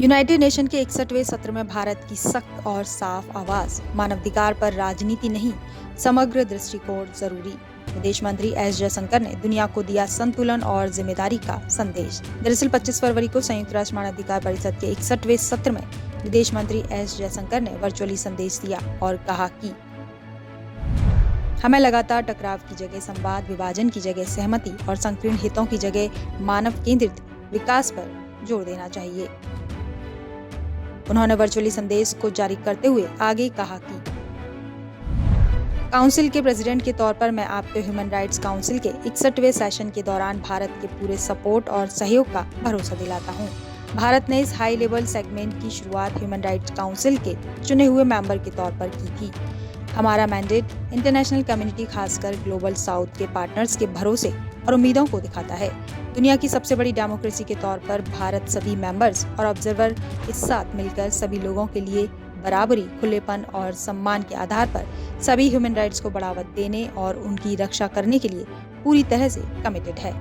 United nation के 61वें सत्र में भारत की सख्त और साफ आवाज, मानवाधिकार पर राजनीति नहीं, समग्र दृष्टिकोण जरूरी। विदेश मंत्री एस जयशंकर ने दुनिया को दिया संतुलन और जिम्मेदारी का संदेश। दरअसल 25 फरवरी को संयुक्त राष्ट्र मानवाधिकार परिषद के 61वें सत्र में विदेश मंत्री एस जयशंकर ने वर्चुअली संदेश दिया और कहा कि हमें लगातार टकराव की जगह संवाद, विभाजन की जगह सहमति और संकीर्ण हितों की जगह मानव केंद्रित विकास पर जोर देना चाहिए। उन्होंने वर्चुअली संदेश को जारी करते हुए आगे कहा कि काउंसिल के प्रेसिडेंट के तौर पर मैं आपको ह्यूमन राइट्स काउंसिल के 61वें सेशन के दौरान भारत के पूरे सपोर्ट और सहयोग का भरोसा दिलाता हूं। भारत ने इस हाई लेवल सेगमेंट की शुरुआत ह्यूमन राइट्स काउंसिल के चुने हुए मेंबर के तौर पर की थी। हमारा मैंडेट इंटरनेशनल कम्युनिटी, खासकर ग्लोबल साउथ के पार्टनर्स के भरोसे और उम्मीदों को दिखाता है। दुनिया की सबसे बड़ी डेमोक्रेसी के तौर पर भारत सभी मेंबर्स और ऑब्जर्वर के साथ मिलकर सभी लोगों के लिए बराबरी, खुलेपन और सम्मान के आधार पर सभी ह्यूमन राइट्स को बढ़ावा देने और उनकी रक्षा करने के लिए पूरी तरह से कमिटेड है।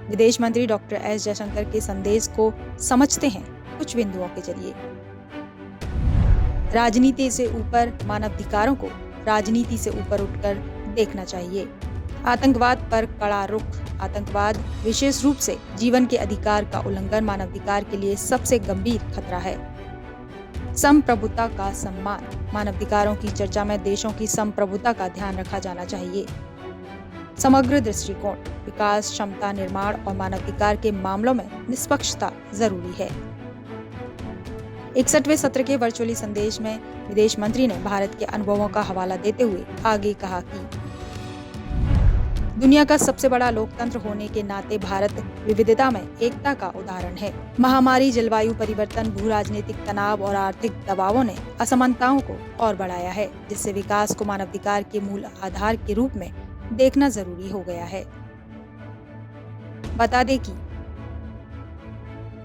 विदेश मंत्री डॉक्टर एस जयशंकर के संदेश को समझते हैं कुछ बिंदुओं के जरिए। राजनीति से ऊपर मानवाधिकारों को राजनीति से ऊपर उठकर देखना चाहिए। आतंकवाद पर कड़ा रुख। आतंकवाद विशेष रूप से जीवन के अधिकार का उल्लंघन मानवाधिकार के लिए सबसे गंभीर खतरा है। संप्रभुता का सम्मान। मानवाधिकारों की चर्चा में देशों की संप्रभुता का ध्यान रखा जाना चाहिए। समग्र दृष्टिकोण। विकास, क्षमता निर्माण और मानवाधिकार के मामलों में निष्पक्षता जरूरी है। 61वें सत्र के वर्चुअली संदेश में विदेश मंत्री ने भारत के अनुभवों का हवाला देते हुए आगे कहा कि दुनिया का सबसे बड़ा लोकतंत्र होने के नाते भारत विविधता में एकता का उदाहरण है। महामारी, जलवायु परिवर्तन, भू राजनीतिक तनाव और आर्थिक दबावों ने असमानताओं को और बढ़ाया है, जिससे विकास को मानवाधिकार के मूल आधार के रूप में देखना जरूरी हो गया है। बता दें कि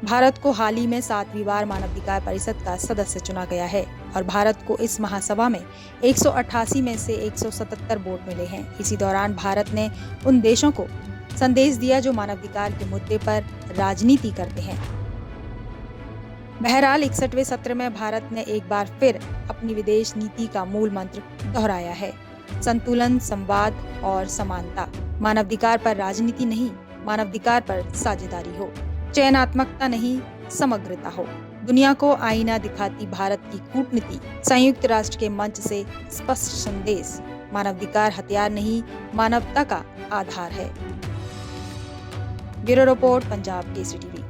भारत को हाल ही में 7वीं बार मानवाधिकार परिषद का सदस्य चुना गया है और भारत को इस महासभा में 188 में से 177 वोट मिले हैं। इसी दौरान भारत ने उन देशों को संदेश दिया जो मानवाधिकार के मुद्दे पर राजनीति करते हैं। बहरहाल 61वें सत्र में भारत ने एक बार फिर अपनी विदेश नीति का मूल मंत्र दोहराया है। संतुलन, संवाद और समानता। मानवाधिकार पर राजनीति नहीं, मानवाधिकार पर साझेदारी हो। चयनात्मकता नहीं, समग्रता हो। दुनिया को आईना दिखाती भारत की कूटनीति। संयुक्त राष्ट्र के मंच से स्पष्ट संदेश। मानवाधिकार हथियार नहीं, मानवता का आधार है। Bureau report, Punjab Kesari TV.